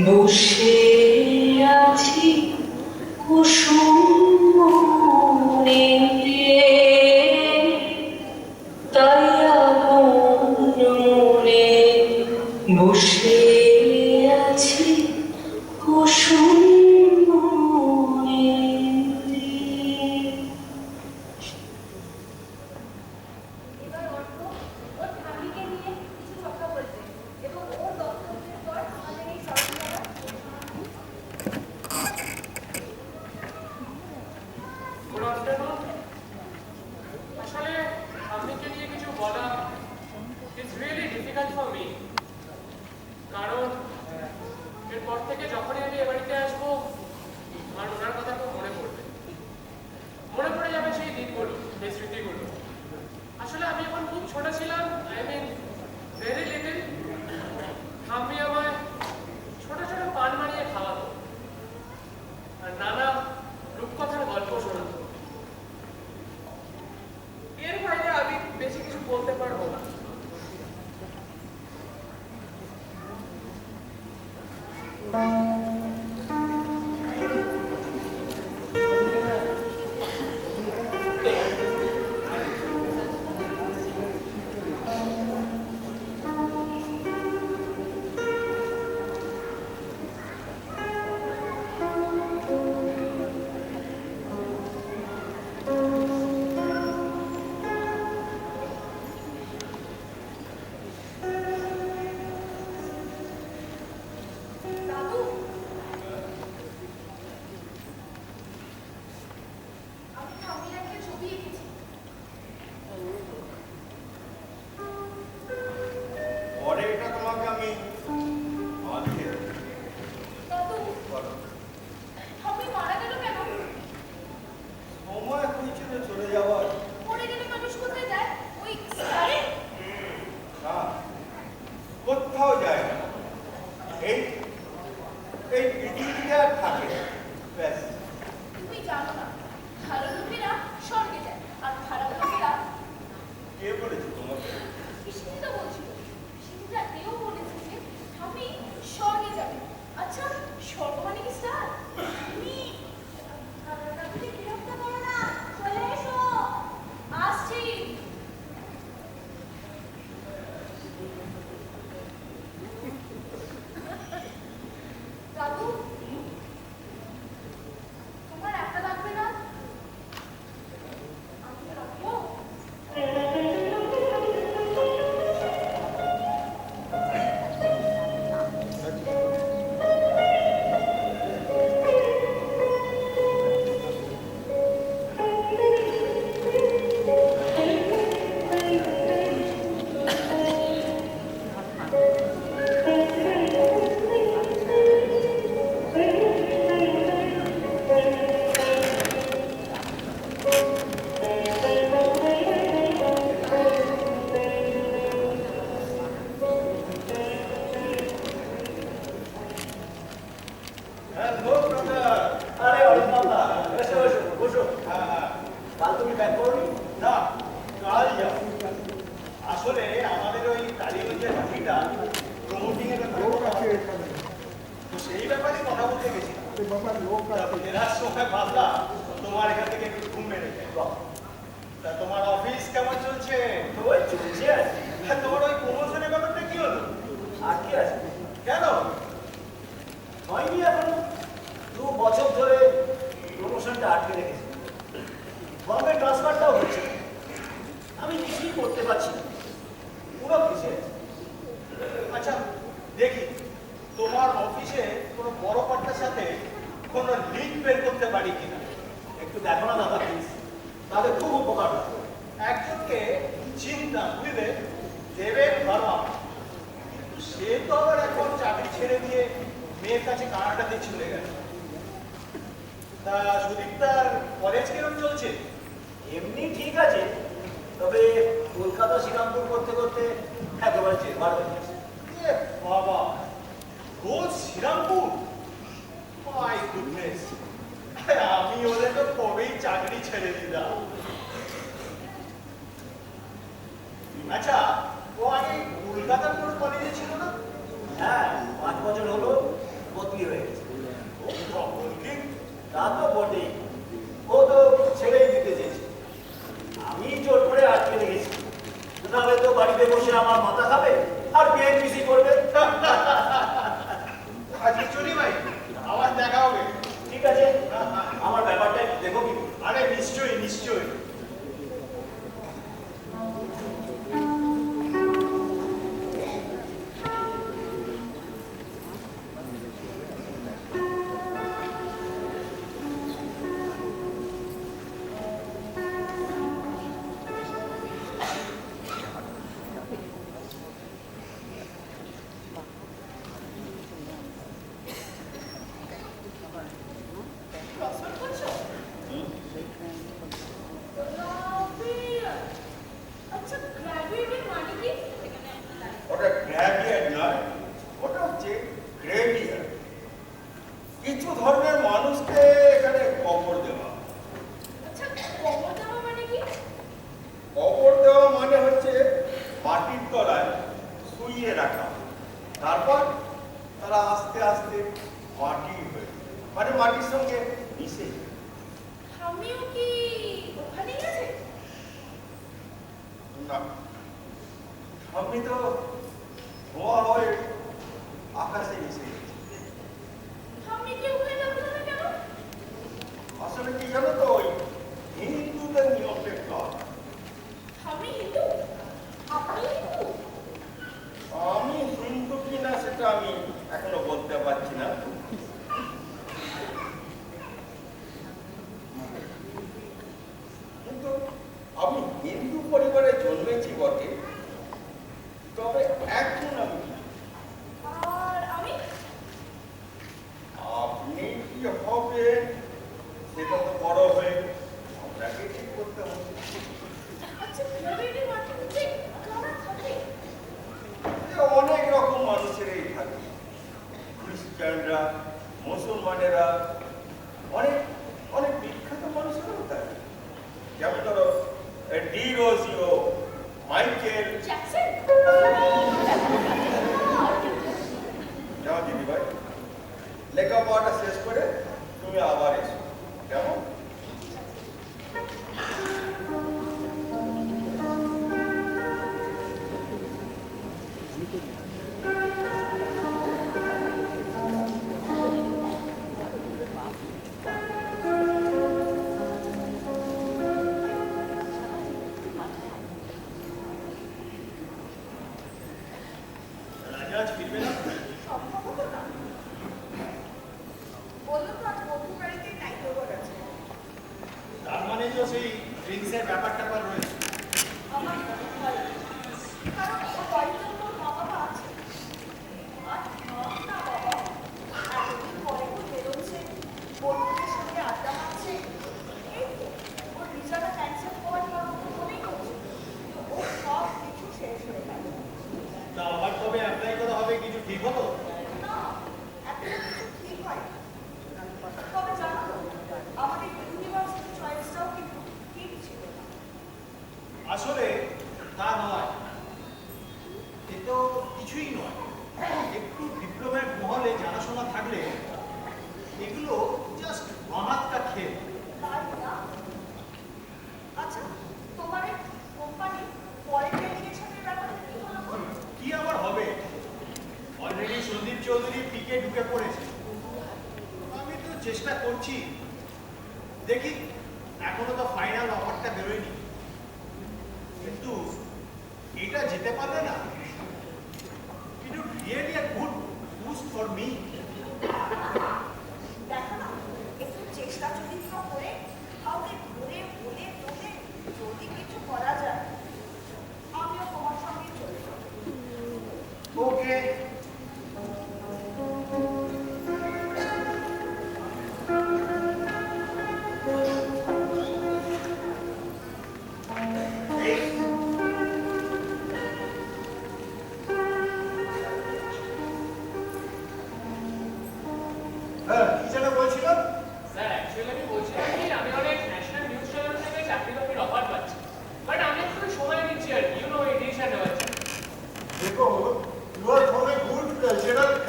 বসে আছি কুসুম মনে, তাই আপন মনে বসে আছি কুসুম মনে। কারণ এরপর থেকে যখনই আমি এ বাড়িতে আসবো আমার ওনার কথা খুব মনে পড়ে যাবে সেই দিনগুলো, সেই স্মৃতিগুলো। আসলে আমি এখন খুব ছোট ছিলাম, আই মিন ভেরি লিটল। ঠাম্মি আমায় ছোট ছোট পান মারিয়ে খাওয়াতো আর নানা রূপকথার গল্প শোনাতো। এর বাইরে আমি বেশি কিছু বলতে পারবো না। একটু দেখো না দাদা প্লিজ, তাহলে খুব উপকার। একজনকে শুনছিলাম বুঝলে, দেবের বাবা, কিন্তু সে তো আবার এখন চাকরি ছেড়ে দিয়ে মেয়ের কাছে কানাডাতে চলে গেল। তা সুদীপ্তার কলেজ কিরম চলছে? এমনি ঠিক আছে, তবে কলকাতা শ্রীরামপুর করতে করতে একেবারে চেম্বার হয়ে গেছে। এ বাবা, রোজ শ্রীরামপুর? মাই গুডনেস, আমি ওদের তো কবেই চাকরি ছেড়ে দিলাম। আচ্ছা, ও আগে কলকাতার কোনো কলেজে ছিল না? হ্যাঁ, 5 বছর হলো বদলি হয়ে গেছে। ও তখন কি? তা তো বটেই, ও তো ছেড়েই দিতে চেয়েছে, আমি জোর করে আটকে রেখেছি। নাহলে তো বাড়িতে বসে আমার মাথা খাবে আর বিএনপিসি করবে। আজকে চলি ভাই, আবার দেখা হবে। ঠিক আছে, আমার ব্যাপারটা একটু দেখো কি। আরে নিশ্চয়ই নিশ্চয়ই। আচ্ছা, গ্র্যাজুয়েটের মানে কি? ওটা গ্র্যাভিয়ার নয়, ওটা হচ্ছে গ্রেভিয়ার। কিছু ধর্মের মানুষকে এখানে কবর দেওয়া। আচ্ছা, কবর দেওয়া মানে কি? কবর দেওয়া মানে হচ্ছে মাটির তলায় শুইয়ে রাখা, তারপর তারা আস্তে আস্তে মাটি হয়ে, মানে মাটির সঙ্গে মিশে যায়। আমিও কি ওখানেই আছে? না, আমি তো ধোঁয়া হয়ে আকাশে মিশে গেছি। আমি কি ওখানে যাবো না কেন? আসলে কি জানো তো, ওই হিন্দুদের নিয়মের কাজ। আমি হিন্দু? আপনি হিন্দু? আমি হিন্দু কিনা সেটা আমি এখনো বলতে পারছি না। কিন্তু আমি হিন্দু পরিবারে জন্মেছি বটে, তবে এখন আমি আর আমি? আপনি কি হবে সেটা তো বড় হয়ে আপনাকে ঠিক করতে হবে। আচ্ছা, গ্র্যাজুয়েটের মানে হচ্ছে কারা থাকে? এ অনেক রকম মানুষেরই থাকে, খ্রিস্টানরা, মুসলমানেরা, অনেক অনেক বিখ্যাত মানুষেরও থাকে। যেমন ধরো ডি রোজিও, মাইকেল। জ্যাকসন? যাও দিদি ভাই, লেখাপড়াটা শেষ করে তুমি আবার এসো, কেমন? রাজা আজ ফিরবে না? সম্ভবত না। বললো তো আজ বন্ধুর বাড়িতে নাইট ওভার আছে। তার মানে তো সেই ড্রিঙ্কসের ব্যাপারটা আবার রয়েছে। আমার মনে হয়, কারণ ওর বাড়িতে ওর মা বাবা আছে। আর না বাবা, এতদিন পরে ও বেরোচ্ছে, বন্ধুদের সঙ্গে আড্ডা মারছে। এই তো, ওর ভিসাটা ক্যান্সেল হওয়ার পর ওকে মনেই হচ্ছে যে ওর সব কিছু শেষ হয়ে গেল। তা আবার তবে অ্যাপ্লাই করা হবে, কিছু ঠিক হলো? না, এখনো কিছু ঠিক হয়নি। তবে জানো তো, আমাদের ইউনিভার্সিটি চয়েসটাও কিন্তু ঠিক ছিল না। আসলে তা নয়, এ তো কিছুই নয়। একটু ডিপ্লোম্যাট মহলে জানাশোনা থাকলে এগুলো জাস্ট বাঁহাতটা খেয়ে। তাই না? আচ্ছা, তোমার এই কোম্পানি ফরেন ডেলিগেশনের ব্যাপারে কি হলো গো? কি আবার হবে, অলরেডি সন্দীপ চৌধুরী পিকে ঢুকে পড়েছে। আমি তো চেষ্টা করছি, দেখি, এখনো তো ফাইনাল অফারটা বেরোয়নি। কিন্তু এটা যেতে পারবে না, it would really a good boost for me. দেখো না, একটু চেষ্টা চরিত্র করে কাউকে ধরে বলে তোলে যদি কিছু করা যায়। আমি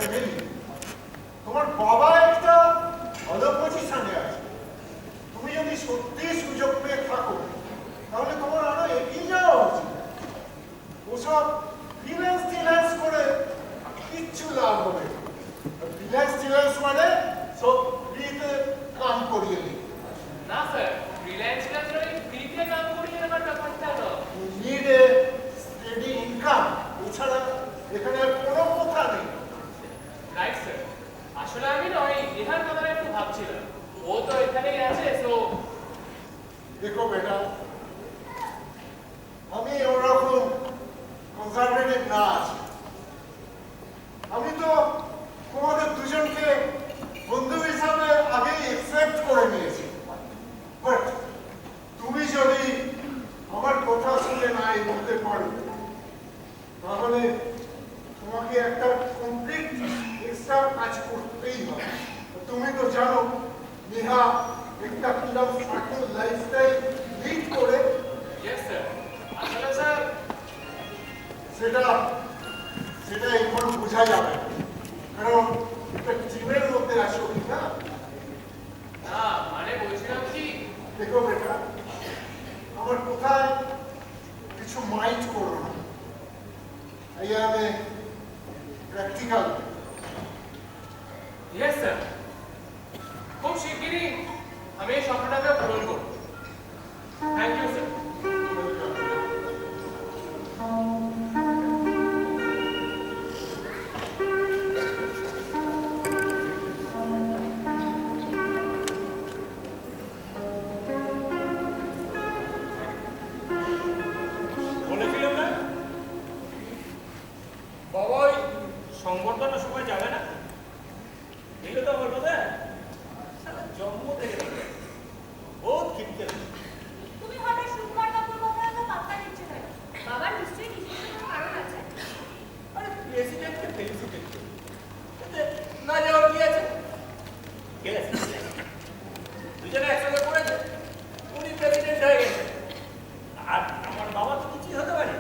ফ্যামিলি, তোমার বাবা একটা ভালো পজিশনে আছে। তুমি যদি সত্যি সুযোগ পেয়ে থাকো তাহলে তোমার আরো এগিয়ে যাওয়া উচিত। ওসব ফিনান্স করে কিচ্ছু লাভ হবে। ফিনান্স মানে সব ফ্রিতে কাম করিয়ে দিই। না স্যার, ফ্রিল্যান্সার ফ্রিতে কাজ করিয়ে নেবার ব্যাপারটা না। নিড এ স্টেডি ইনকাম, এছাড়া এখানে আর কোনো কথা নেই। রাইট স্যার, আসলে আমি না ওই নেহার কথাটা একটু ভাবছিলাম। ও তো এখানেই আছে, সো দেখো বেটা, আমি ওরকম কনজারভেটিভ না আছি। আমি তো তোমাদের দুজনকে বন্ধু হিসাবে আগেই একসেপ্ট করে নিয়েছি। বাট তুমি যদি আমার কথা শুনে না এগোতে পারো তাহলে তোমাকে একটা কমপ্লিট এক্সট্রা কাজ করতেই হবে। তুমি তো জানো নেহা একটা কিরকম সার্কেল লাইফস্টাইল লিড করে। ইয়েস স্যার, আসলে স্যার সেটা এখন বোঝা যাবে, কারণ একটা টিমের মধ্যে আসো না। না মানে বলছিলাম কি, দেখো বেটা, আমার কোথায় কিছু মাইন্ড করো না। I am a practical. Yes sir, খুব শিগগিরই আমি এই স্বপ্নটাকে পূরণ করব। Thank you sir. বলেছিলাম না বাবা ওই সংবর্ধনার সময় যাবে না। এগুলো তো আমার কথা জন্ম থেকে দেখে বহুত কিনতে। তুমি হঠাৎ সুকুমার বাবুর কথা এত পাত্তা দিচ্ছ কেন? বাবার নিশ্চয়ই নিশ্চয়ই কোনো কারণ আছে। আরে প্রেসিডেন্টকে ফেলিসিটেট করি, না যাওয়ার কি আছে? গেছে দুজনে একসঙ্গে পড়েছে, উনি প্রেসিডেন্ট হয়ে গেছে। আর আমার বাবা তো কিছুই হতে পারে,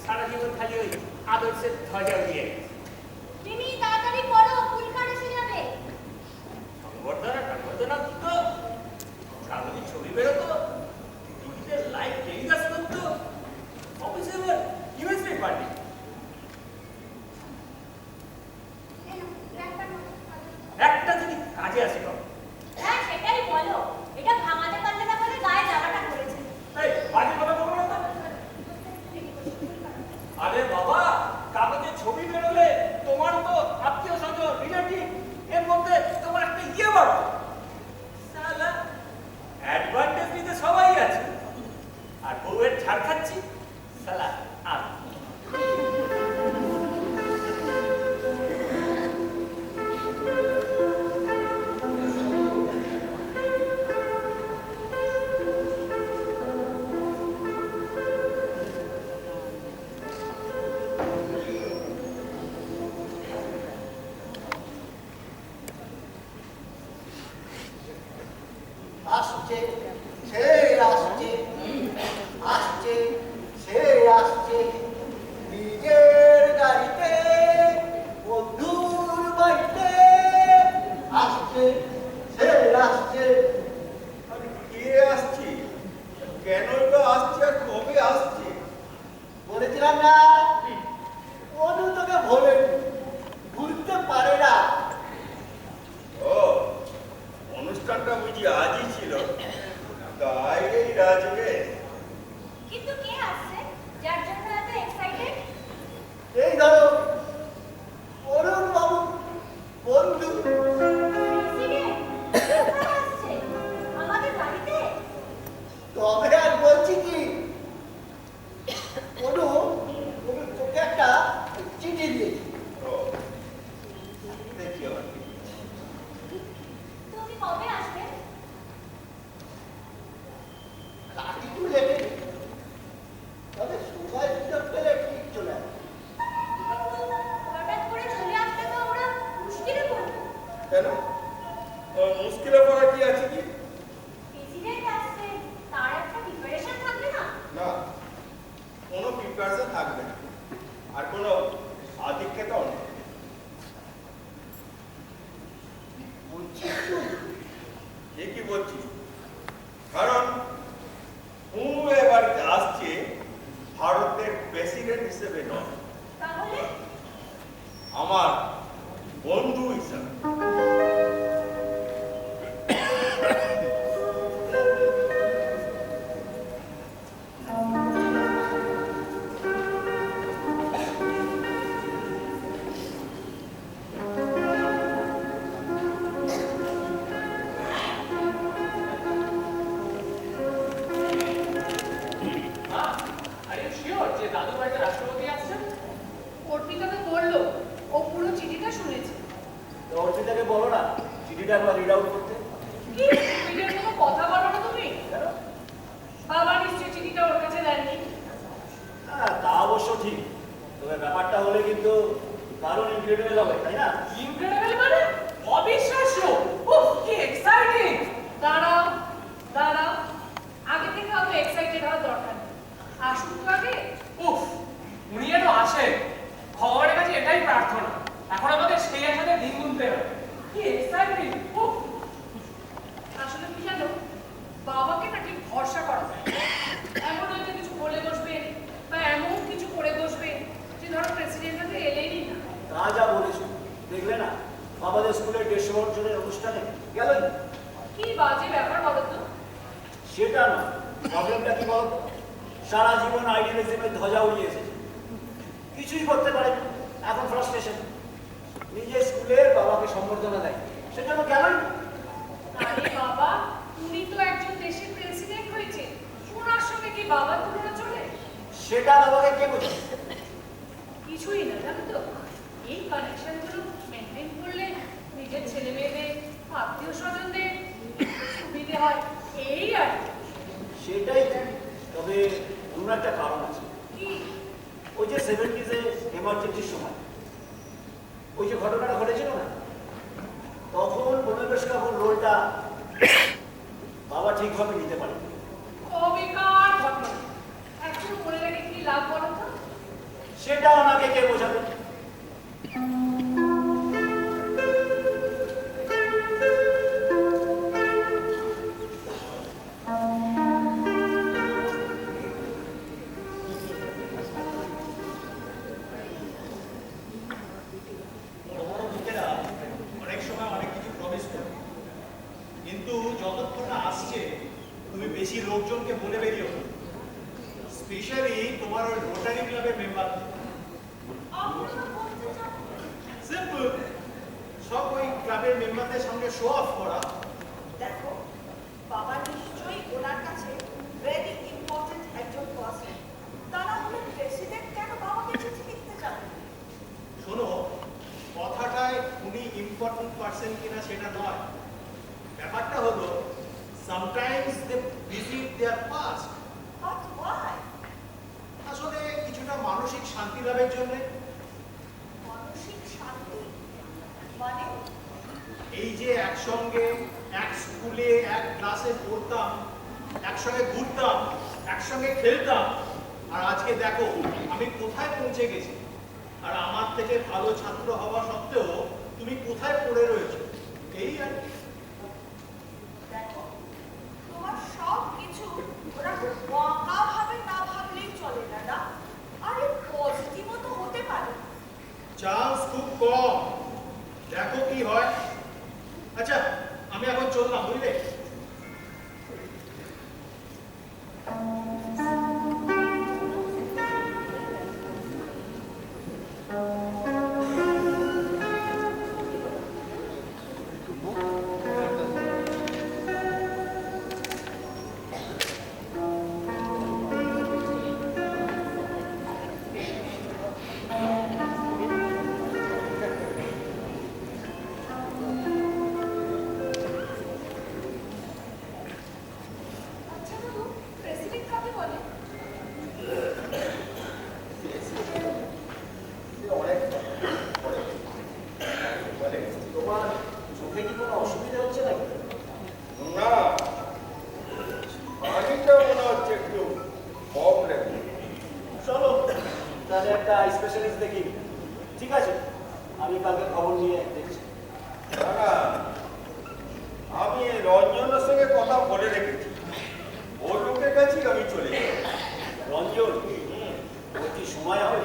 সারা জীবন খালি ওই আদর্শের ধ্বজা উড়িয়ে গেছে। মিমি তাড়াতাড়ি পড়ো, ফুলকার এসে যাবে। সংবর্ধনা তো সামনে ছবি বেরোতো, টিভিতে লাইভ টেলিকাস্ট করতো, অফিসে এবার ইউএসএ পার্টি। একটা যদি কাজে আসে কম। হ্যাঁ সেটাই বলো, এটা ভাঙাতে পারলে না বলে গায়ে জ্বালাটা করেছে। এই বাজে কথা বলবো না তো। আরে বাবা, কাগজে ছবি বেরোলে তোমার তো আত্মীয় স্বজন রিলেটিভ এর মধ্যে তোমার একটা ইয়ে বড় সালা অ্যাডভান্টেজ নিতে সবাই আছে, আর বউয়ের ছাড় খাচ্ছি সালা আমি। আসছে সে আসছে, আসছে সে আসছে, নিজের গাড়িতে বন্ধুর বাড়িতে। আসছে সে আসছে। আমি কে আসছি, কেনই বা আসছি, আর কবে আসছি? বলেছিলাম না অনু তোকে ভোলেনি, ভুলতে পারে না। ও, অনুষ্ঠানটা বুঝি আজই ছিল, তাই এই রাজবেশ। কিন্তু কে আসছে যার জন্য এত এক্সাইটেড? এই ধরো অরুণ বাবু বন্ধু। প্রেসিডেন্ট কোথায় আসছে? আমাদের বাড়িতে? তবে আর বলছি কি, অনু তোকে একটা চিঠি দিয়েছি। ও, দেখি আবার কি। তুমি কবে আসবে? কিছু লেখে, তবে সময় সুযোগ পেলে ঠিক চলে আসবে। হঠাৎ করে চলে আসলে তো ওরা মুশকিলে পড়বে। কেন? মুশকিলে পড়া কি আছে কি? প্রেসিডেন্ট আসছে, তার একটা প্রিপারেশন থাকবে না? না, কোনো প্রিপারেশন থাকবে না, আর কোনো আধিক্যতাও নেই। করছি, কারণ ও এ বাড়িতে আসছে ভারতের প্রেসিডেন্ট হিসেবে নয়, তাহলে আমার বন্ধু হিসাবে। মা, আর ইউ শিওর যে দাদু বাড়িতে রাষ্ট্রপতি আসছেন? অর্পিতা তো বললো ও পুরো চিঠিটা শুনেছে। তো অর্পিতাকে বলো না চিঠিটা একবার রিড আউট করতে। কি নিজের কোনো কথা বলো না তুমি? কেন? বাবা নিশ্চয়ই চিঠিটা ওর কাছে দেননি। হ্যাঁ তা অবশ্য ঠিক, তবে ব্যাপারটা হলে কিন্তু দারুণ ইনক্রেডিবল হবে, তাই না? ইনক্রেডিবল মানে অবিশ্বাস্য। উফ, কি এক্সাইটিং! দাঁড়াও দাঁড়াও, আগে থেকে অত এক্সাইটেড হওয়ার দরকার নেই। আসুন তো আগে। উফ, উনি যেন আসেন, ভগবানের কাছে এটাই প্রার্থনা। এখন আমাদের সেই আশাতে দিন গুনতে হবে। কি এক্সাইটিং! উফ, আসলে কি জানো, বাবাকে না ঠিক ভরসা করা যায় না। এমন হয়তো কিছু বলে বসবে বা এমন কিছু করে বসবে যে ধরো প্রেসিডেন্ট হতে এলেনই না। তা যা বলেছো, দেখলে না আমাদের স্কুলের 150 বছরের অনুষ্ঠানে গেলেন। কি বাজে ব্যাপার বলো তো। সেটা না, প্রবলেমটা কি বলতো, সারা জীবন আইডিয়ালিজমের ধ্বজা উড়িয়ে এসেছে, কিছুই করতে পারে না। এখন ফ্রাস্ট্রেশন, নিজের স্কুলের বাবাকে সম্বর্ধনা দেয়, সেজন্য গেলেন। আরে বাবা, উনি তো একজন দেশের প্রেসিডেন্ট হয়েছে, ওনার সঙ্গে কি বাবার তুলনা চলে? সেটা বাবাকে কে বোঝায়? কিছুই না জানো তো, এই কানেকশনগুলো মেনটেন করলে নিজের ছেলে মেয়েদের, আত্মীয় স্বজনদের সুবিধে হয়, এই আর কি। সেটাই ঠিক। তবে অন্য একটা কারণ আছে। কি? ওই যে 70s-এ এমার্জেন্সির সময় ওই যে ঘটনাটা ঘটেছিল না, তখন পরিবেশ কাপুর রোলটা বাবা ঠিকভাবে নিতে পারে। অবেকার ঘটনা, এখন মনে রেখে কি লাভ বলো তো? সেটা ওনাকে কে বোঝাবে? বড় বড় লোকেরা অনেক সময় অনেক কিছু প্রমিস করে, কিন্তু যতক্ষণ না আসছে তুমি বেশি লোকজনকে বলে বেরিয়েও, স্পেশালি তোমার ওই রোটারি ক্লাবের মেম্বার। আমরা বলতে চাও সিম্পল, সব ওই ক্লাবের মেম্বারদের সঙ্গে শো অফ করা। দেখো, বাবা নিশ্চয়ই ওনার কাছে ভেরি ইম্পর্টেন্ট একজন পার্সন। তারা হলে প্রেসিডেন্ট কেন বাবাকে চিঠি লিখতে যাবে? শোনো, কথাটায় উনি ইম্পর্টেন্ট পার্সন কিনা সেটা নয়, ব্যাপারটা হলো sometimes they visit their past. But why? আসলে কিছুটা মানসিক শান্তি লাভের জন্য। মানসিক শান্তি মানে? এই যে একসঙ্গে এক স্কুলে এক ক্লাসে পড়তাম, একসঙ্গে ঘুরতাম, একসঙ্গে খেলতাম, আর আজকে দেখো আমি কোথায় পৌঁছে গেছি, আর আমার থেকে ভালো ছাত্র হওয়া সত্ত্বেও তুমি কোথায় পড়ে রয়েছো, এই আর কি। দেখো, তোমার সব কিছু ওরা বাঁকা ভাবে না ভাবলেই চলে দাদা। আরে পজিটিভও তো হতে পারে। চান্স খুব কম, দেখো কি হয়। আচ্ছা, আমি এখন চললাম, বুঝলে? আচ্ছা বাবু, প্রেসিডেন্ট কাকে বলে? তোমার চোখে কি কোনো অসুবিধা হচ্ছে নাকি? না, পানিটা মনে হচ্ছে একটু কম লেগে। চলো তাহলে একটা আই স্পেশালিস্ট দেখি। ঠিক আছে, আমি কালকে খবর নিয়ে দেখছি। না, আমি রঞ্জনের সঙ্গে কথা বলে রেখেছি, ওর লোকের কাছেই আমি চলে যাই। রঞ্জন ওর কি সময় হবে?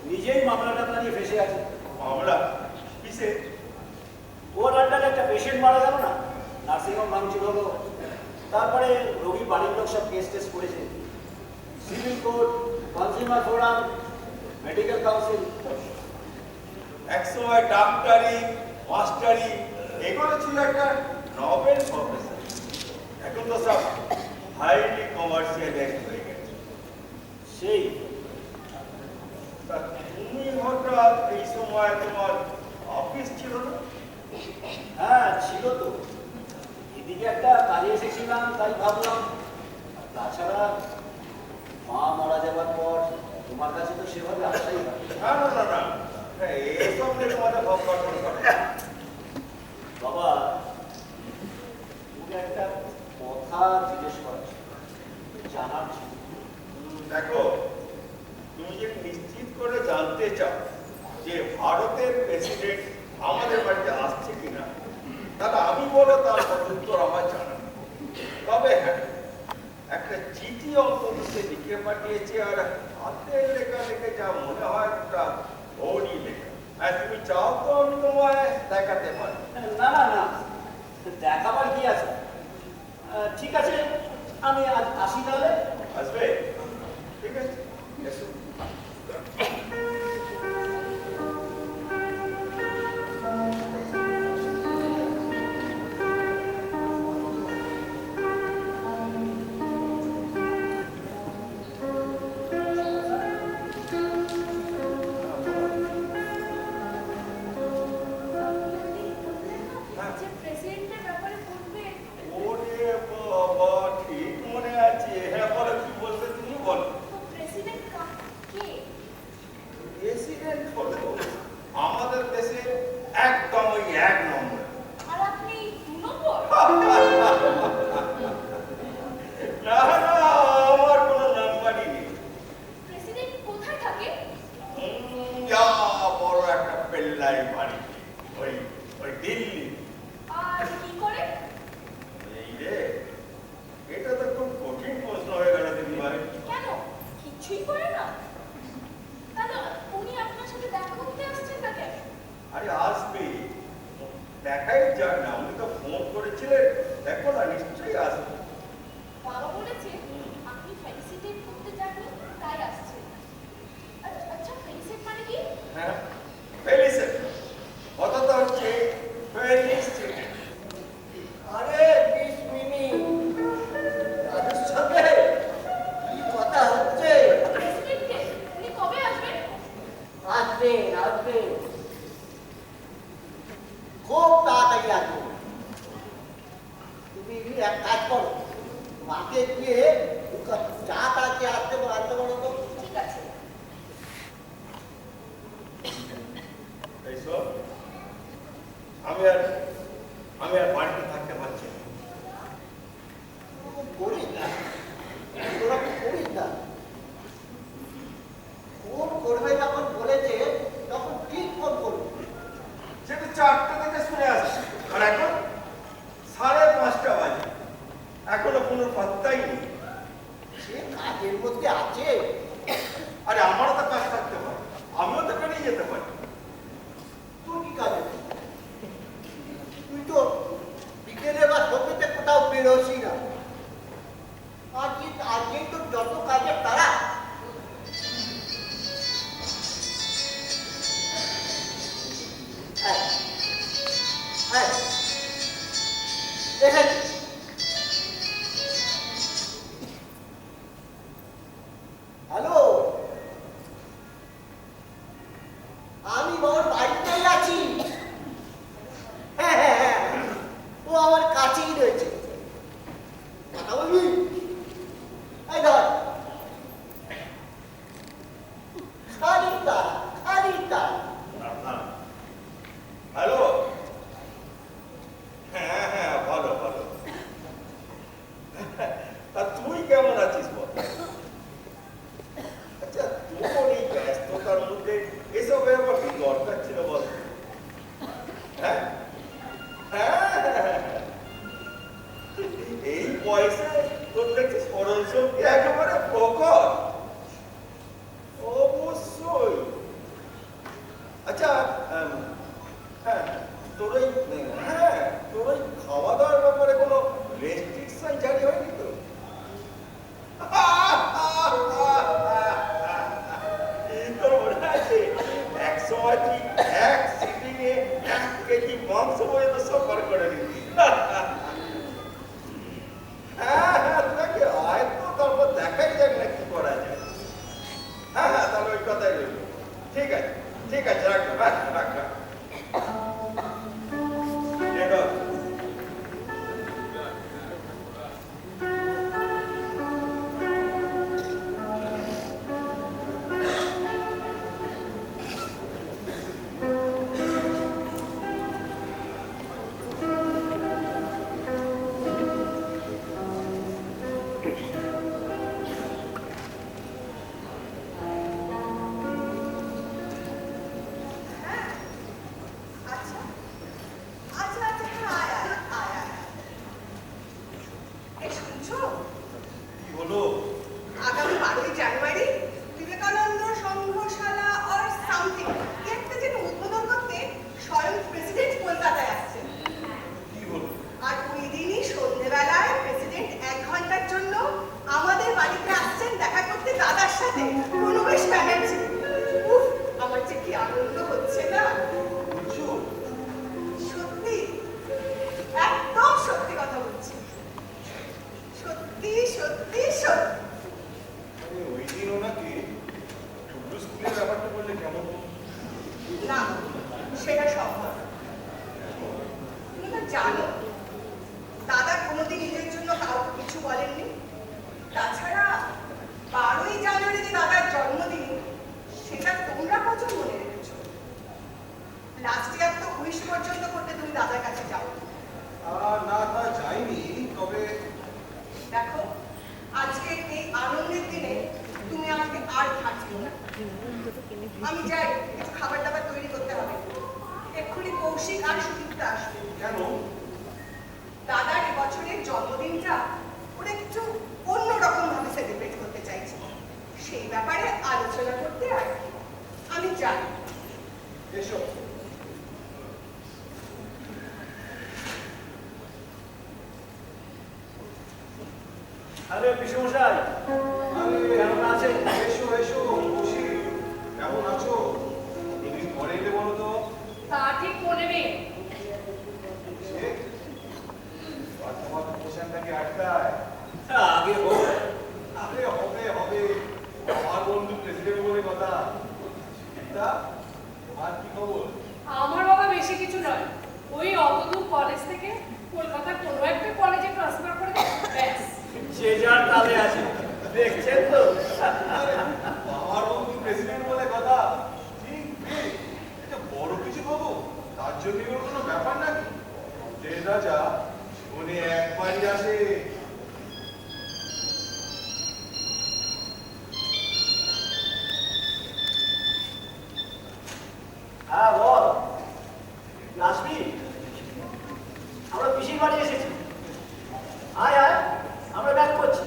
নিজেই মামলাটা নিয়ে ফেসে আছে। মামলা কিসে? ওর আন্ডারে একটা পেশেন্ট মারা গেল না, নার্সিংহোম ভাঙচুর হলো, তারপরে রোগীর বাড়ির লোক সব কেস টেস করেছে, civil court, consumer forum, medical council. একসময় ডাক্তারি, মাস্টারি এগুলো ছিল একটা নবেল প্রফেশন। এখন তো সব হাইলি কমার্শিয়াল হয়ে গেছে। সেই তা তুমি হঠাৎ এই সময় তোমার অফিস ছিল না? হ্যাঁ ছিল তো, এদিকে একটা কাজে এসেছিলাম তাই ভাবলাম। তাছাড়া মা মারা যাবার পর তোমার কাছে তো সেভাবে আসাই হয়। না না না না, এসব নিয়ে তোমাদের ভাববার কোনো কারণ নেই। বাবা তুমি একটা কথা জিজ্ঞেস করার ছিল, জানার ছিল। দেখো, তুমি যে নিশ্চিত করে জানতে চাও যে ভারতের প্রেসিডেন্ট আমাদের বাড়িতে আসছে কিনা, তাহলে আমি বলো তার উত্তর আমার জানা নেই। তবে হ্যাঁ, একটা চিঠি অন্তত সে লিখে পাঠিয়েছে, আর হাতের লেখা লিখে যা মনে হয় একটা ওরই লেখা। আর তুমি চাও তো আমি তোমায় দেখাতে পারি। না না না, দেখাবার কি আছে? ঠিক আছে, আমি আজ আসি তাহলে। আসবে? ঠিক আছে, এসো। যে প্রেসিডেন্টের ব্যাপারে বলবে, ওরে বাবা, ঠিক মনে আছে। হ্যাঁ বলো, কি বলতে তুমি বলো। তো প্রেসিডেন্ট কে? প্রেসিডেন্ট হলো আমাদের দেশে একদম ওই 1 নম্বর। আর আপনি 2 নম্বর? না না, আমার কোনো নাম্বারই নেই। প্রেসিডেন্ট কোথায় থাকে? যা বড় একটা পেল্লাই বাড়ি, ওই ওই দিল্লি। আর কি করে? এই রে, এটা তো খুব কঠিন প্রশ্ন হয়ে গেল দিদি ভাই। কেন? কিছুই করে না? তাহলে উনি আপনার সাথে দেখা করতে আসছেন না কেন? আরে আসবে, দেখাই যাক না। উনি তো ফোন করেছিলেন, দেখো না, নিশ্চয়ই আসবে। বাবা বলেছে আপনি ফেলিসিটেট করতে যাননি, তাই আসছেন। আচ্ছা, ফেলিসিটেট মানে কি? হ্যাঁ, ফেলিসিট কথাটা হচ্ছে ফেলিসিট। আরে 20 মিনিট দাদুর সঙ্গে কি কথা হচ্ছে? প্রেসিডেন্টকে উনি কবে আসবেন? আসবেন আসবেন, খুব তাড়াতাড়ি আসবেন। তুমি এক কাজ করো, মাকে গিয়ে চা তাকে আসতে বলো তো। ঠিক আছে। এইসব আমি আর বাড়িতে থাকতে পারছি না। করিস না, ওরকম করিস না। ফোন করবে যখন বলেছে তখন ঠিক ফোন করবে। সে তো 4টে থেকে শুনে আসছে, আর এখন 5:30 বাজে, এখনো কোনো পাত্তাই নেই। সে কাজের মধ্যে আছে। আরে আমারও তো কাজ থাকতে পারে, আমিও তো বেরিয়ে যেতে পারি। তুই কি কাজে? তুই তো বিকেলে বা সন্ধ্যেতে কোথাও বেরোসি না। আজকেই তো যত কাজের তারা। এসেছি। হ্যালো, আমি বাবার বাড়িতেই আছি। হ্যাঁ হ্যাঁ হ্যাঁ, ও আমার কাছেই রয়েছে। কথা বলবি? এই ধর, খানিকটা হ্যালো, হ্যাঁ হ্যাঁ, ভালো ভালো। তা তুই কেমন আছিস বল? ঠিক আছে, ঠিক আছে, রাখলাম, রাখ রাখ রাখ। দেখো, হ্যাঁ আচ্ছা আচ্ছা আচ্ছা হ্যাঁ আয় আয় আয় আয় এই শুনছো কি হলো? আগামী 12ই জানুয়ারি বিবেকানন্দ সংঘশালা অর সামথিং একটা যেন উদ্বোধন করতে স্বয়ং প্রেসিডেন্ট কলকাতায় আসছেন। কি হলো? আর ওই দিনই সন্ধ্যেবেলায় প্রেসিডেন্ট 1 ঘন্টার জন্য আমাদের বাড়িতে আসছেন দেখা করতে দাদার সাথে প্রণবেশ ব্যানার্জি। উফ, আমার যে কি আনন্দ হচ্ছে না। বলছো? সত্যি, একদম সত্যি কথা বলছি। সত্যি সত্যি সত্যি। মানে ওই দিন ওনাকে টুকরো স্কুলের ব্যাপারটা বললে কেমন হতো? না, সেটা সম্ভব না। তুমি তো জানো দাদা কোনোদিন নিজের জন্য কাউকে কিছু বলেননি। তাছাড়া 12ই জানুয়ারি যে দাদার জন্মদিন সেটা তোমরা কজন মনে রেখেছো? লাস্ট ইয়ার তো উইশ পর্যন্ত করতে তুমি দাদার কাছে যাও। না, তা যাইনি, তবে দেখো আজকে এই আনন্দের দিনে তুমি আমাকে আর থাকছো না। আমি যাই, কিছু খাবার দাবার তৈরি করতে হবে। এক্ষুনি কৌশিক আর সুদীপ্তা আসবে। কেন? দাদার এবছরের জন্মদিনটা ওরা একটু অন্যরকম ভাবে সেলিব্রেট করতে চাইছে, সেই ব্যাপারে আলোচনা করতে আর কি। আমি যাই। এসো। আরে পিসমশাই, কেমন আছেন? এসো এসো, বসি। কেমন আছো? দুদিন পরে এলে বলো তো। তা ঠিক মনে নেই। সে, আর তোমার পোশাকটা কি আটকায়? আগে হোক। আরে হবে হবে, আমার বন্ধু প্রেসিডেন্ট বলে কথা। তা তোমার কি খবর? আমার বাবা বেশি কিছু নয়, ওই অতদূর কলেজ থেকে কলকাতার কোনো একটা কলেজে ট্রান্সফার করে দেয়, ব্যাস। যে যার কালে আছে, দেখছেন তো? আরে, আমার বন্ধু প্রেসিডেন্ট বলে কথা। ঠিক ঠিক, এটা বড় কিছু পাবো, তার জন্য ওর কোনো ব্যাপার নাকি? যে রাজা জীবনে একবারই আসে। হ্যাঁ বল, আসবি? আমরা পিসির বাড়ি এসেছি। আয় আয়, আমরা ব্যাক করছি।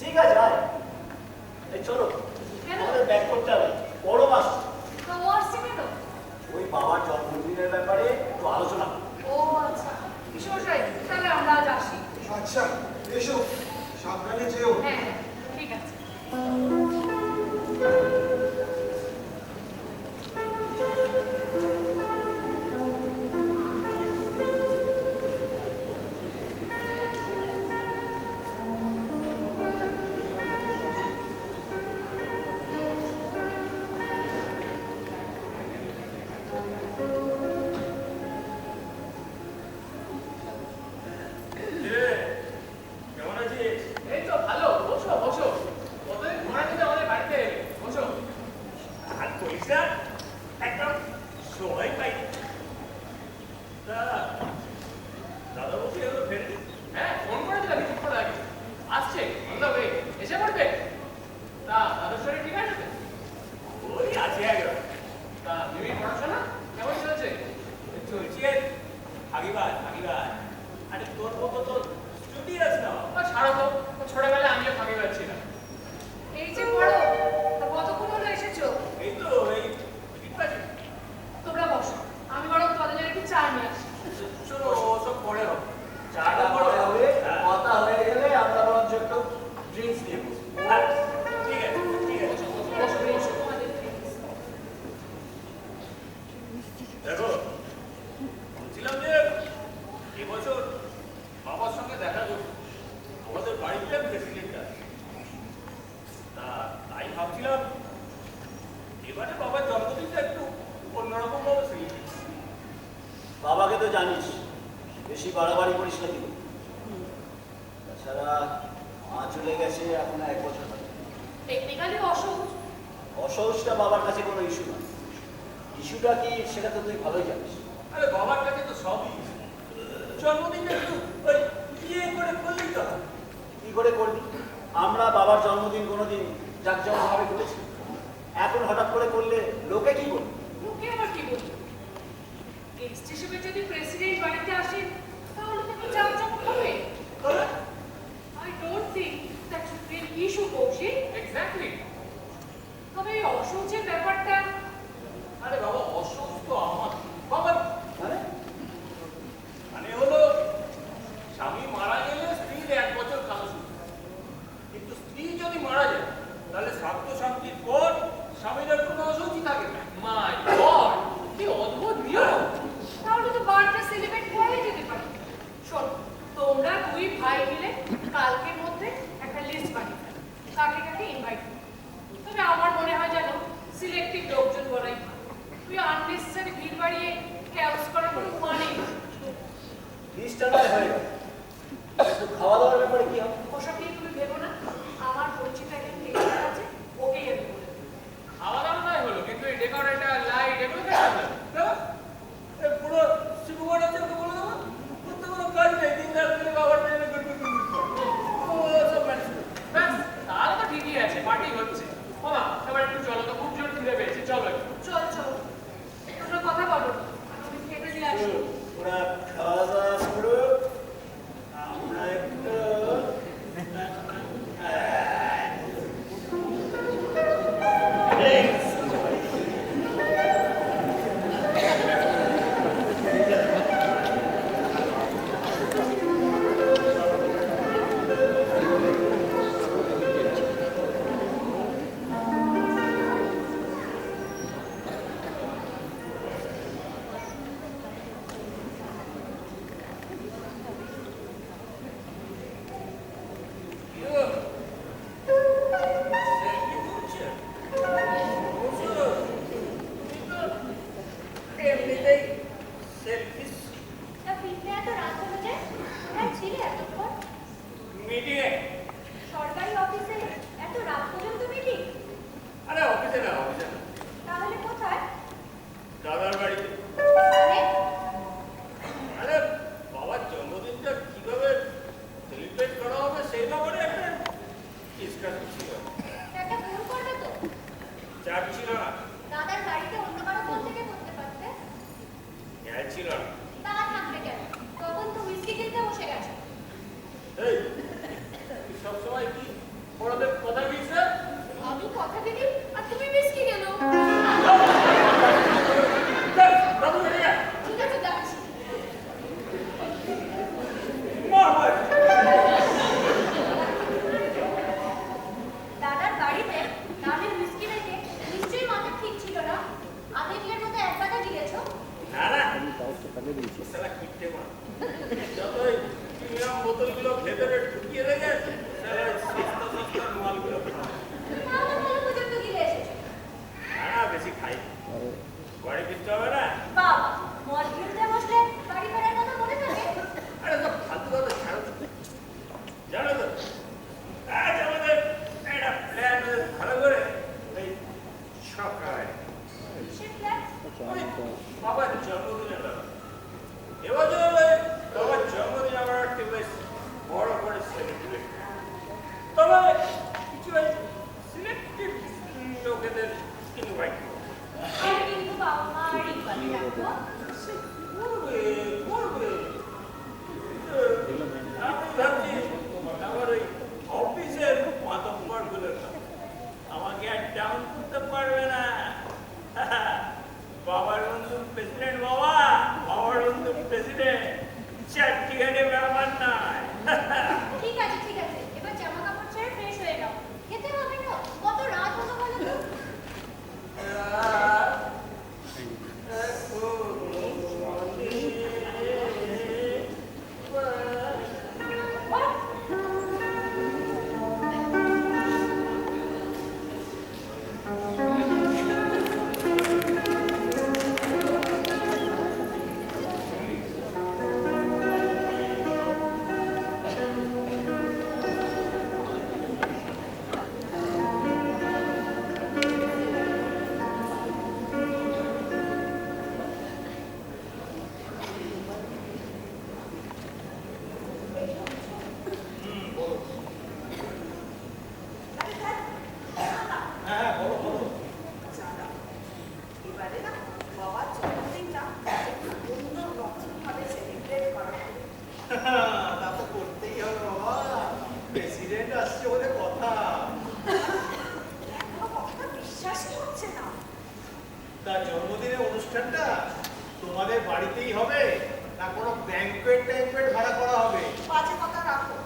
ঠিক আছে আয়। এই চলো, কেন? আমাদের ব্যাক করতে হবে, বড় মাস। তো ও আসছে কেন? ওই বাবার জন্মদিনের ব্যাপারে একটু আলোচনা করব। ও আচ্ছা, কিশোরসাই, তাহলে আমরা আজ আসি। আচ্ছা, এসো, সাবধানে যেও। হ্যাঁ হ্যাঁ, ঠিক আছে। কেমন আছিস? এই তো ভালো, বসো বসো। কতদিন ঘোরা দিতে আমাদের বাড়িতে এলে, বসো। আর করিস না, একদম সময় পাই। দাদা বলছি এগুলো ফেরেনি। হ্যাঁ, ফোন করেছিলাম কিছুক্ষণ আগে। আসছে, on the way, এসে পড়বে। তা দাদার শরীর ঠিক আছে তো? ওই আছে একদম। তা মিমির পড়াশোনা কেমন চলছে? চলছে আগিবার আগিবার। আরে তোর মতো তো স্টুডিয়াস না। ছাড়ো তো, ছোটবেলায় আমিও ফাঁকি পাচ্ছিলাম। এই যে পড়ো, তা কতক্ষণ হলো এসেছো? এই তো এই বিপাশে। তোমরা বসো, আমি বরং তোমাদের জন্য একটু চা নিয়ে আসি। শোনো, ওসব পরে হবে। চাটা পরে হবে, কথা হয়ে গেলে আমরা বরঞ্চ একটু ড্রিঙ্কস নিয়ে বসবো। ঠিক আছে ঠিক আছে। বসো, বসো, তোমাদের drinks। দেখো, বলছিলাম যে এবছর বাবার সঙ্গে দেখা করবো। আমাদের বাড়িতে প্রেসিডেন্ট আছে। তা তাই ভাবছিলাম এবারে বাবার জানিস, বেশি বাড়াবাড়ি করিস না কিন্তু। তাছাড়া মা চলে গেছে এখন 1 বছর হবে। টেকনিক্যালি অসহজ। অসহজটা বাবার কাছে কোনো ইস্যু না। ইস্যুটা কি সেটা তো তুই ভালোই জানিস। আরে বাবার কাছে তো সবই জন্মদিনটা একটু ওই ইয়ে করে করলেই তো হয়। কি করে করবি? আমরা বাবার জন্মদিন কোনোদিন জাঁকজমকভাবে করেছি? এখন হঠাৎ করে করলে লোকে কি বলবে? লোকে আবার কি বলবে? গেস্ট হিসেবে যদি প্রেসিডেন্ট বাড়িতে আসেন তাহলে তো একটু জাঁকজমক হবে। তবে I don't think that should be an issue, Koushik. Exactly. তবে এই অসহজের ব্যাপারটা আরে বাবা অসুস্থ আমার বাবার মানে মানে হলো স্বামী মারা গেলে স্ত্রীর 1 বছর কালো শুরু, কিন্তু স্ত্রী যদি মারা যায় তাহলে শ্রাদ্ধ শান্তির পর স্বামীর আর কোনো অসুখই থাকে না। মাই গড, কি অদ্ভুত নিয়ম। তাহলে তো বার্থডে সেলিব্রেট করাই যেতে পারে। শোন, তোমরা 2 ভাই মিলে কালকের মধ্যে একটা লিস্ট বানিয়ে ফেলো, কাকে কাকে ইনভাইট করো। তবে আমার মনে হয় যেন সিলেক্টিভ লোকজন বলাই ভালো। তুই আননেসেসারি ভিড় বাড়িয়ে ক্যাওস করার কোনো মানে নেই। লিস্টটা নয় হয়ে গেল, কিন্তু খাওয়া দাওয়ার ব্যাপারে কি হবে? ওসব নিয়ে তুমি ভেবো না, আমার পরিচিত একজন টেলার আছে, ওকেই আমি বলে দেবো। খাওয়া দাওয়া নয় হলো, কিন্তু এই ডেকোরেটর, লাইট এগুলো কে সামলাবে? এ পুরো শিবকুমার আছে ওকে বলে দেবো, করতে কোনো কাজ নেই, দিন রাত করে বাবার পেছনে গুড়গুড় করে। ও সব ম্যানেজ করে। ব্যাস, তাহলে তো ঠিকই আছে, পার্টি হচ্ছে। বাবা, এবার একটু চলো তো, খুব জোর খিদে পেয়েছে, চলো একটু। চল চল, তোমরা কথা বলো, আমি খেতে দিয়ে আসি। ওরা খাওয়া দাওয়া করো, আমরা একটু এমনিতেই সেলফিশ তা ফিরতে এত রাত হলো যে? কোথায় ছিলে এতক্ষণ? মিটিংয়ে। সরকারি অফিসে এত রাত পর্যন্ত মিটিং? আরে অফিসে না, অফিসে না, তাহলে কোথায়? দাদার বাড়িতে। মানে আরে বাবার জন্মদিনটা কিভাবে সেলিব্রেট করা হবে সেই ব্যাপারে একটা ডিসকাশন ছিল। একটা ফোন করবে তো? চাপ ছিল না, দাদার গাড়িতে অন্য কারো ফোন থেকে করতে পারতে। গ্যাস ছিল না। তা থাকবে কেন? তখন তো হুইস্কি কিনতে বসে গেছে। এই তুই সবসময় কি বড়দের কথা দিচ্ছে? আমি কথা দিদি আর তুমি মিসকি গেল। বাবু এদিকে আয়। ঠিক আছে, যাচ্ছি। মার মার। দাদার গাড়িতে দামি হুইস্কি রেখে নিশ্চয়ই মাথা ঠিক ছিল না। আধেকলের মতো এক বাটা দিয়েছো। না না সালা কিট্টে মার। যতই প্রিমিয়াম বোতলগুলো ভেতরে ঢুকিয়ে রেখে সালা সস্তা সস্তা মালগুলো খায়। তাহলে ভালো পর্যন্ত গিলে এসেছো। না বেশি খাই, বাড়ি ফিরতে হবে না। বাবা, মদ গিলতে বসলে বাড়ি ফেরার কথা মনে থাকে? আরে সব ফালতু কথা ছাড়ো তো। জানো তো আজ আমাদের একটা প্ল্যান ভালো করে এই সকালে সে ফ্ল্যাট ওই বাবার জন্মদিনের ব্যাপার। এবছর ওই বাবার জন্মদিন আমরা একটু বেশ বড় করে সেলিব্রেট, তবে কিছু ওই সিলেক্টিভ লোকেদের ইনভাইট করবো। আর কিন্তু বাবা মার ইনভাইট রাখবো। করবে করবে। আমি ভাবছি আমার ওই অফিসের মাতব্বর গুলো আমাকে আর ডাউন করতে পারবে না। বাবার বন্ধু প্রেসিডেন্ট, বাবা বাবার বন্ধু প্রেসিডেন্ট, চারটিখানে ব্যাপার নয়। ঠিক আছে ঠিক আছে, এবার জামা কাপড় ছেড়ে ফ্রেশ হয়ে নাও। খেতে হবে না, কত রাত হলো বলো তো? অনুষ্ঠানটা তোমাদের বাড়িতেই হবে না কোনো ব্যাংকুয়েট ট্যাঙ্কুয়েট ভাড়া করা হবে? বাজে কথা রাখো।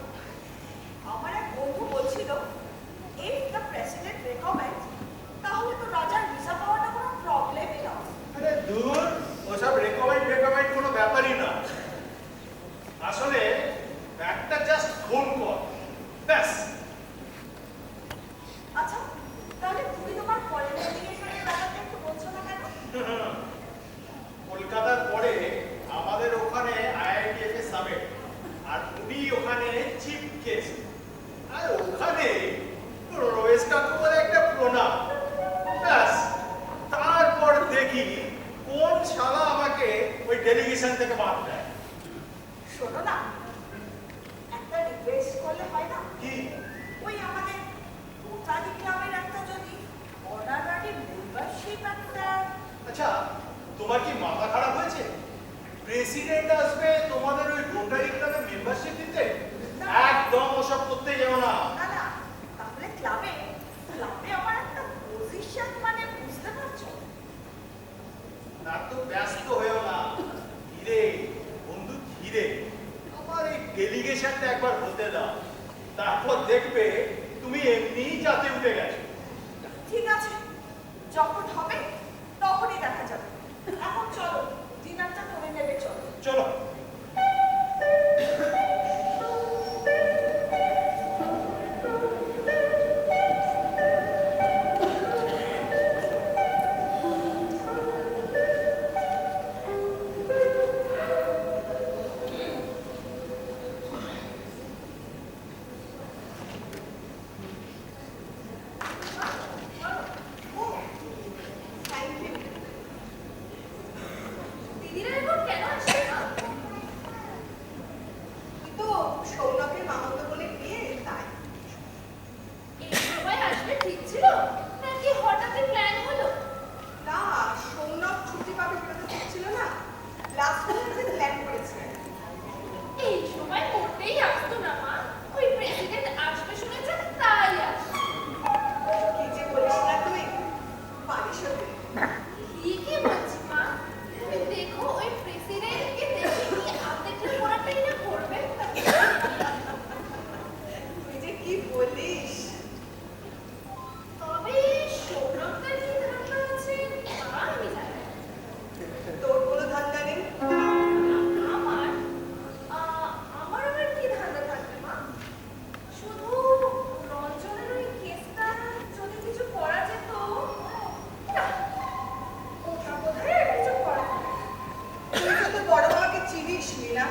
আমার এক বন্ধু বলছিল, if the president recommends, তাহলে তো রাজার ভিসা পাওয়াটা কোনো প্রবলেমই না। আরে দূর, ওসব রেকমেন্ড কোনো ব্যাপারই না। আসলে একটা জাস্ট ফোন কল, ব্যাস। আচ্ছা, তাহলে তুমি তোমার ফরেন ডেলিগেশনের ব্যাপারটা একটু বলছো না কেন? কলকাতার পরে আমাদের ওখানে IITF এর সামিট, আর উনি ওখানে চিফ গেস্ট, আর ওখানে রমেশ কাকু বলে একটা প্রণাম, ব্যাস। তারপর দেখি কোন শালা আমাকে ওই ডেলিগেশন থেকে বাদ দেয়। শোনো না, একটা রিকোয়েস্ট করলে হয় না? কি? ওই আমাদের ভোটারি ক্লাবের একটা যদি অনারারি মেম্বারশিপ একটা। আচ্ছা, তোমার কি মাথা খারাপ হয়েছে? প্রেসিডেন্ট আসবে তোমাদের ওই রোটারি ক্লাবে মেম্বারশিপ দিতে? একদম ওসব করতে যেও না। না না, তাহলে ক্লাবে আমার একটা পজিশন মানে বুঝতে পারছো? না তো ব্যস্ত হয়েও না। ধীরে বন্ধু, ধীরে। আমার এই ডেলিগেশনটা একবার হতে দাও, তারপর দেখবে তুমি এমনিই যাতে উঠে গেছো। ঠিক আছে, যখন হবে তখনই দেখা যাবে। এখন চলো, ডিনারটা করে নেবে। চলো চলো। Thank you. দিদিরা এখন কেন আসছে না? কিন্তু সৌরভের মামাতো বোনের বিয়ে, তাই। এই সময় আসবে ঠিক ছিল নাকি হঠাৎই প্ল্যান হলো? না, সৌরভ ছুটি পাবে সেটা তো ঠিক ছিল না। লাস্ট মিনিটে প্ল্যান করেছে। এই সময় মোটেই আসতো না মা। ওই প্রেসিডেন্ট আসবে শুনেছে তাই আসবে। কি যে বলিস না তুই, পারিস ওকে। ঠিকই বলছি মা। তুমি দেখো ওই প্রেসিডেন্টকে দেখে কি আর্ধেকটা পড়াটাই না করবে। তুই যে কি বলিস। তবে সৌরভটা কি ধান্দা আছে তা আমি জানি না। তোর কোনো ধান্দা নেই? আমার আমার আবার কি ধান্দা থাকবে মা? শুধু রঞ্জনের ওই কেসটা যদি কিছু করা যেত। না, ওটা বোধহয় আর কিছু করা যাবে না। তুই তো বড় মামাকে চিনিস না।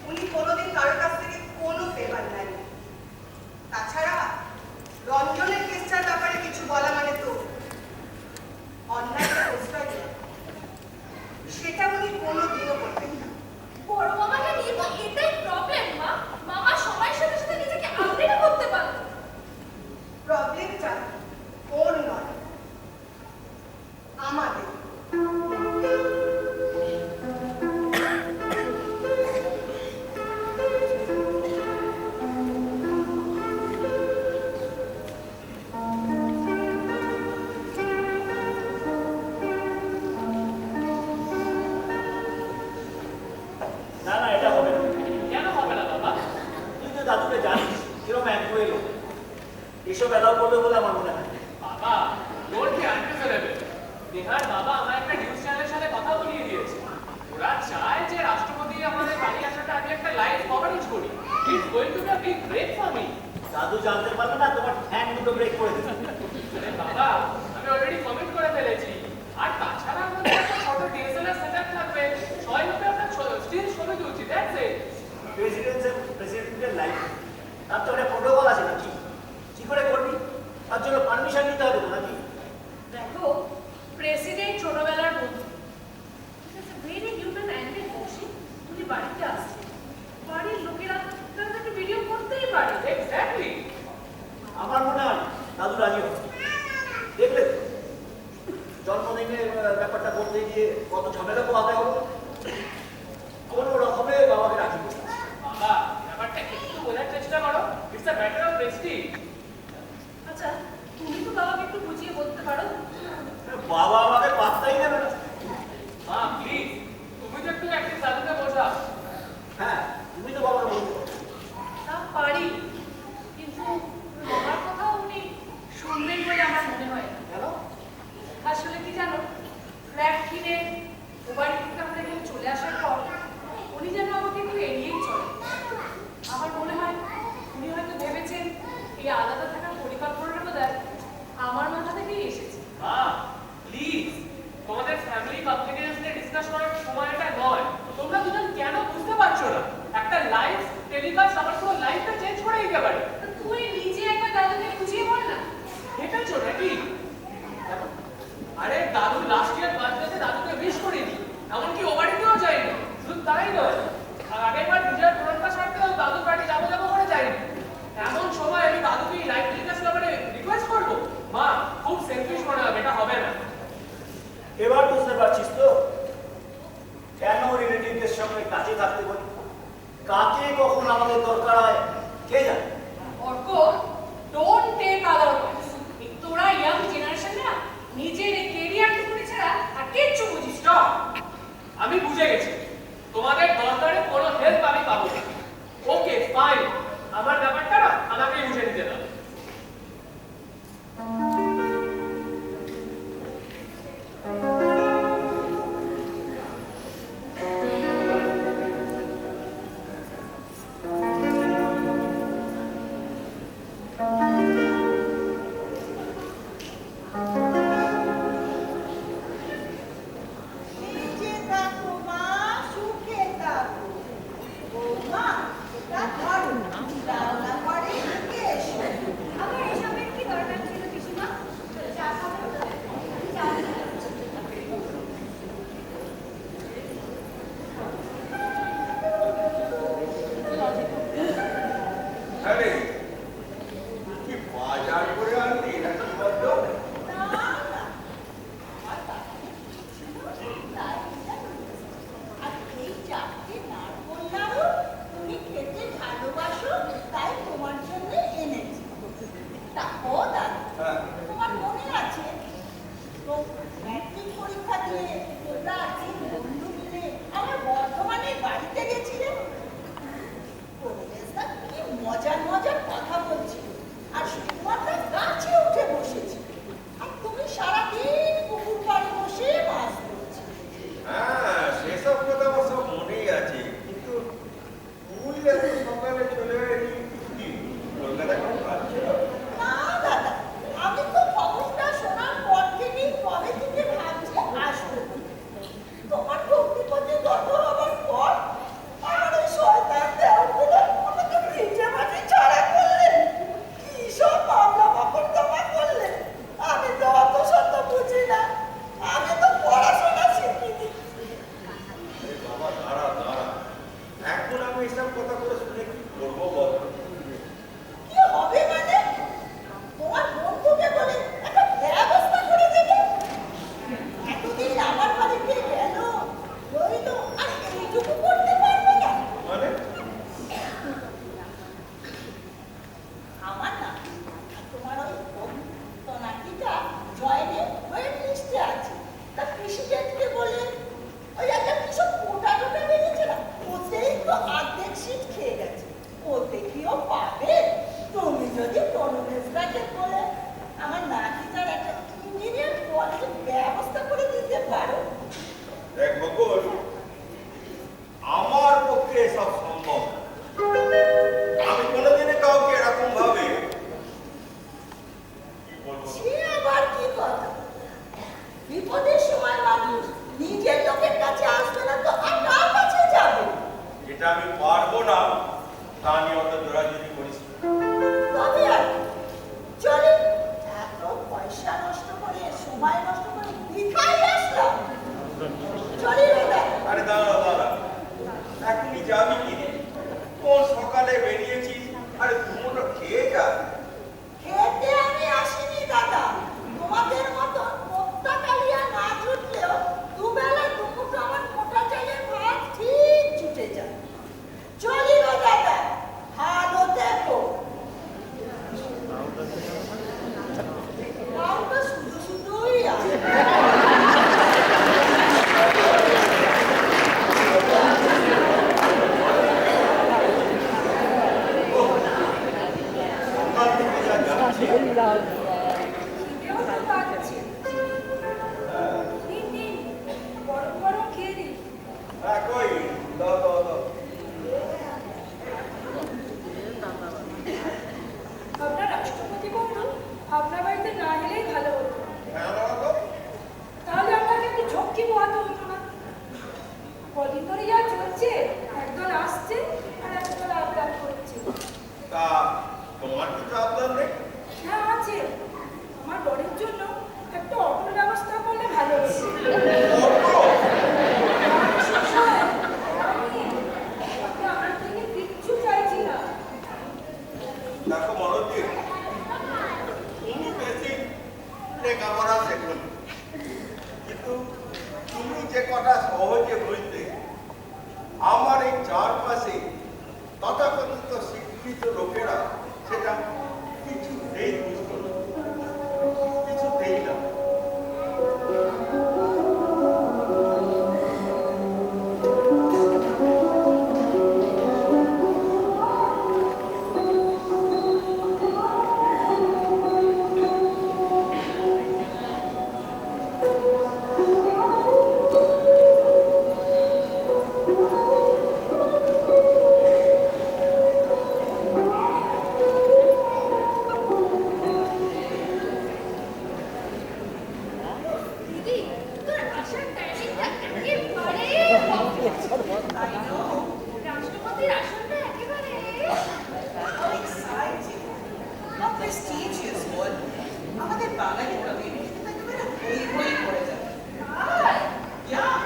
উনি কোনোদিন কারোর কাছ থেকে কোনো ফেভার নেন। তাছাড়া রঞ্জনের কেসটার ব্যাপারে কিছু বলা মানে তো অন্যায়টা প্রশ্রয় দেওয়া। সেটা উনি কোনোদিনও করবেন না। বড় মামাকে নিয়ে তো এটাই প্রবলেম মা। মামা সময়ের সাথে সাথে নিজেকে আপডেট করতে পারত। প্রবলেমটা ওর নয়, আমাদের। না না, এটা হবে না। কেন হবে না বাবা? তুই তো দাদুকে জানিস কিরকম একগুয়ে লোক। এসব অ্যালাউ করবে বলে আমার মনে হয় না। বাবা, ডোন্ট বি আনরিজনেবল। নেহার বাবা আমার একটা নিউজ চ্যানেলের সাথে কথা বলিয়ে দিয়েছে। ওরা চায় যে রাষ্ট্রপতি আমাদের বাড়ি আসাটা আমি একটা লাইভ কভারেজ করি। It's going to be a big break for me. দাদু জানতে পারবে না তোমার ঠ্যাং দুটো ব্রেক করে দেবে। আরে বাবা, আমি অলরেডি কমেন্ট করে ফেলেছি। আর তাছাড়া আমাদের একটা ছোট ডিএসএলআর সেটআপ থাকবে। সবাই মিলে আমরা স্টিল ছবি তুলছি, দ্যাটস ইট। প্রেসিডেন্টের লাইফ তার তো একটা প্রোটোকল আছে নাকি? কি করে করবি? তার জন্য পারমিশন নিতে হবে তো নাকি? দেখো, প্রেসিডেন্ট ছোটবেলার বন্ধু। ভেরি হিউম্যান অ্যান্ড খুশি উনি বাড়িতে আসছে। বাড়ির লোকেরা তাদেরকে ভিডিও করতেই পারে। এক্স্যাক্টলি। আমার মনে হয় দাদু রাজি হবে। দেখলে তো, জন্মদিনের ব্যাপারটা করতে গিয়ে কত ঝামেলা পোহাতে হলো। কোনো রকমে বাবাকে রাজি করতে। বাবা, ব্যাপারটা একটু বোঝার চেষ্টা করো। It's a matter of Prestige. আচ্ছা, তুমি তো বাবাকে একটু বুঝিয়ে বলতে পারো। বাবা আমাকে পাত্তাই দেবে না। আমার মনে হয় না। কেন? আসলে কি জানো, ফ্ল্যাট কিনে ও বাড়ি থেকে আমাদের এখানে চলে আসার পর উনি যেন আমাকে একটু এড়িয়েই চলে। আমার মনে হয় উনি হয়তো ভেবেছেন এই আলাদা থাকার পরিকল্পনাটা বোধহয় আমার মাথা থেকেই এসেছে। মা প্লিজ, তোমাদের ফ্যামিলি কমপ্লিকেশনস নিয়ে ডিসকাস করার সময়টা নয়। তোমরা দুজন কেন বুঝতে পারছো না? একটা লাইভ টেলিকাস্ট আমার পুরো লাইফটা চেঞ্জ করে দিতে পারে। তো তুই নিজে একবার দাদুকে বুঝিয়ে বল না। হেঁটেছো নাকি? আরে দাদু লাস্ট ইয়ার বার্থডেতে দাদুকে উইশ করিনি, এমনকি ও বাড়িতেও যাইনি। শুধু তাই নয়, আর আগেরবার বিজয়ের পুরনটা সারতেও দাদুর বাড়ি যাবো যাবো করে যাইনি। এমন সময় আমি দাদুকে এই লাইভ টেলিকাস্ট ব্যাপারে রিকোয়েস্ট করবো? মা খুব সেলফিশ মনে হবে, এটা হবে না। এবার বুঝতে পারছিস তো কেন রিলেটিভদের সঙ্গে কাছে থাকতে বলি? কাকে কখন আমাদের দরকার হয় কে জানে। Arko, don't take other voice. তোরা ইয়াং জেনারেশন না, নিজের কেরিয়ারটুকুনি ছাড়া আর কিচ্ছু বুঝিস না। স্টপ! আমি বুঝে গেছি তোমাদের দরকারে কোনো হেল্প আমি পাবো না। ওকে ফাইন, আমার ব্যাপারটা না আমাকেই বুঝে নিতে দাও। নিচে থাকো মা, সুখে থাকো। বৌমা, এটা ধরো, রান্না ঘরে ঢুকে এসো। আমার এসবের কি দরকার ছিল পিসিমা? চা খাবো? চা আরে কি বাজার করে আনলি নাকি বড্ড? না, না, আমার বাগানে কিছু ছিল, তাই এটা নিয়েছি। আর এই চারটে নারকোল নাড়ু তুমি খেতে ভালোবাসো, তাই তোমার জন্য এনেছি। তা ও দাদা, হ্যাঁ। তোমার মনে আছে তো ম্যাট্রিক পরীক্ষা দিয়ে তোমরা তিন বন্ধু মিলে আমার বর্ধমানের বাড়িতে গেছিলে? পরিবেশটা কি মজার মজার কথা বলছিল, আর সুকুমারটা গাছে উঠে বসেছিল, আর তুমি সারাদিন পুকুর পাড়ে বসে মাছ ধরছিলে। হ্যাঁ, সেসব কথা আমার সব মনেই আছে, কিন্তু তুই এত সকালে চলে এলি কি কলকাতায় কোনো কাজ ছিল? না দাদা, আমি তো খবরটা শোনার পর থেকেই কবে থেকে ভাবছি আসবো। তোমার ভক্তিপতি গত হবার পর আমার ওই শয়তান দেওরগুলো আমাকে ভিজে মাটি ছাড়া করলেন। কি সব মামলা মকদ্দমা করলেন। আমি তো অত শত বুঝি না, আমি তো পড়াশোনা শিখিনি। আরে বাবা দাঁড়া দাঁড়া, এখন আমি এসব কথা করে শুনে কি করবো বল? কি হবে মানে? তোমার বন্ধুকে বলে একটা ব্যবস্থা করে দেবে। এতদিন আমার বাড়িতে গেল, রইল, আর এইটুকু করতে পারবে না? মানে আমার না, তোমার ওই তো নাতিটা জয়েনে ওয়েট লিস্টে আছে। তা প্রেসিডেন্টকে বলে ওই একটা কিছু কোটা টোটা বেরিয়েছে না, ওতেই তো অর্ধেক সিট খেয়ে গেছে। ওতে কিও পাবে? তুমি যদি প্রণবেশটাকে বলে আমার নাতিটার একটা ইঞ্জিনিয়ার কলেজের ব্যবস্থা করে দিতে পারো। দেখ বকুল, আমার পক্ষে এসব সম্ভব না। আমি কোনোদিনে কাউকে এরকম ভাবে কি বলবো না। সে আবার কি কথা? বিপদের সময় মানুষ নিজের লোকের কাছে আসবে না তো আর কার কাছে যাবে? যেটা আমি পারবো না তা নিয়ে অত জোরাজুরি করিস না। তবে আর কি? চলে, এত পয়সা নষ্ট করে, সময় নষ্ট করে বৃথাই আসলাম। চলি দাদা। আরে দাঁড়া দাঁড়া, এখনই যাবি কি? কোন সকালে বেরিয়েছিস? আরে দুটো খেয়ে যা। খেতে আমি আসিনি দাদা, তোমাদের মতো মুক্তা কালিয়া না জুটলেও দুবেলা দুমুঠো আমার মোটা চালের ভাত ঠিক জুটে যায়। চলি গো দাদা, ভালো দেখো। গাউটা শুধু শুধুই আসে। লেখাপড়া শেখনি, কিন্তু তুমি যে কথা সহজে বুঝতে, আমার এই চারপাশে তথাকথিত শিক্ষিত লোকেরা সেটা কিছুতেই বুঝতো না, কিছুতেই না। দিদি, তোর আসার টাইমিংটা একেবারে I know. রাষ্ট্রপতির আসনটা একেবারে How exciting. How prestigious বল। আমাদের বাঙালি community তে একেবারে হই হই করে যাবে। আর Yeah,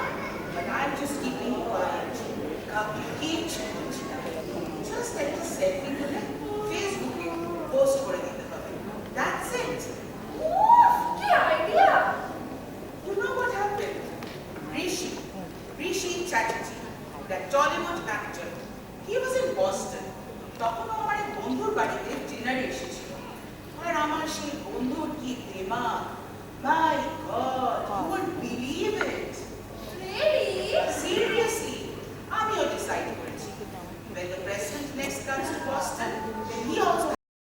but I'm just keeping quiet. কাউকে কিচ্ছু বলছি না। Just একটা selfie তুলে ফেসবুকে পোস্ট করে দিতে হবে। That's it. উফ, কি idea! You know what happened? Rishi Chatterjee, that Tollywood actor, he was in Boston. তখন আমার এক বন্ধুর বাড়িতে ডিনারে এসেছিল। আর আমার সেই বন্ধুর কি দিমাগ, ভাই